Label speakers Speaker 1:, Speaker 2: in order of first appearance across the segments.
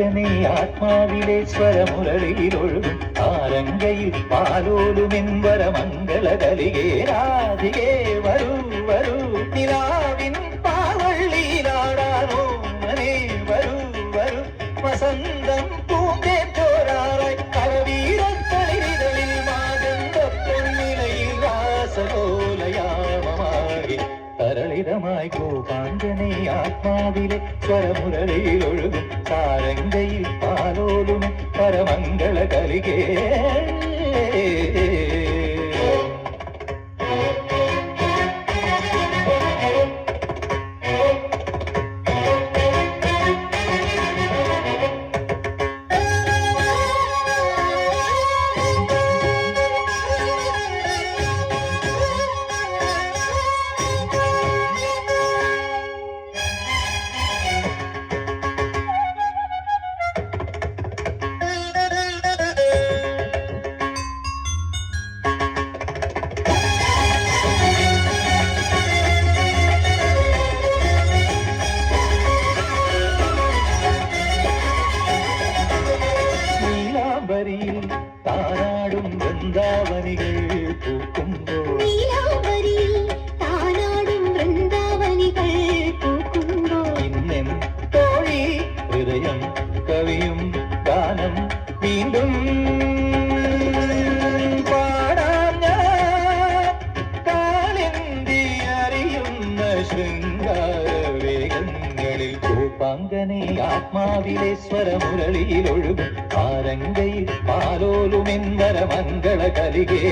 Speaker 1: കോപാങ്കനെ ആത്മാവിലെ സ്വരമുരളിയിലൊഴുകും ആരങ്കയിൽ പാലോലുമെൻവര മംഗളകലികേ രാധികേ വരൂ വരൂ നിലാവിൻ പാവള്ളിയിലാടാനോ മനെ വരൂ വരൂ വസന്തം പൂന്തേ ചോരാറായി കരവീരത്തളിരിതളിൽ മാതന്ത പൊന്നിലയിൽ രാസലോലയാമമാകി തരളിതമായി കോപാങ്കനെ ആത്മാവിലെ സ്വരമുരളിയിലൊഴുകും സാരംഗയിൽ പാലോലും പരമംഗള കലികേ താനാടും വൃന്ദാവനികൾ പൂക്കുമ്പോൾ ഇന്നെൻ തോഴി ഹൃദയം കവിയും ഗാനം വീണ്ടും പാടാൻ ഞാൻ കാലെന്തി അറിയുന്ന ശൃംഗാര വേഗങ്ങളിൽ കോപാങ്കനെ ആത്മാവിലെ സ്വരമുരളിയിലൊഴുകും ആരങ്കയിൽ പാലോലുമെൻവര മംഗള കലികേ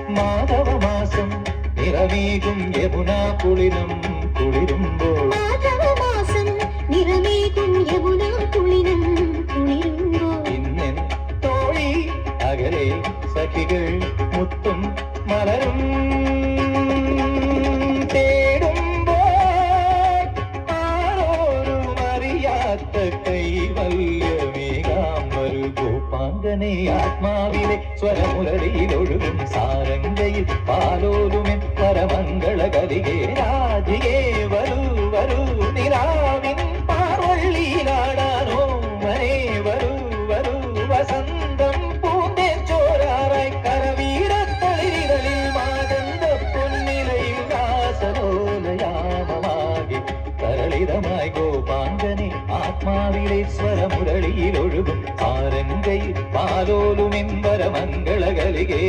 Speaker 1: മാധവമാസം നിറമേകും യമുനാ കുളിരം കുളിരുമ്പോൾ ഇന്നെൻ തോഴി അകലെ സഖികൾ മുത്തും മലരും തേടുമ്പോൾ ആരോരും അറിയാത്ത കൈവല്യമേകാം വരൂ കോപാങ്കനെ ആത്മാവിലെ സ്വരമുരളിയിലൊഴുകും സാരംഗയിൽ പാലോലുമെൻ പരമംഗള കലികേ രാധികേ വരൂ വരൂ നിലാവിൻ പാർവള്ളിയിലാടാനോ മനെ വരൂ വരൂ വസന്തം പൂന്തേ ചോരാറായി കരവീരത്തളിരിതളിൽ മാതന്ത പൊന്നിലയിൽ രാസലോലയാമമാകി തരളിതമായി കോപാങ്കനെ ആത്മാവിലെ സ്വരമുരളിയിലൊഴുകും ആരങ്കയിൽ പാലോലുമെൻവര മംഗള കലികേ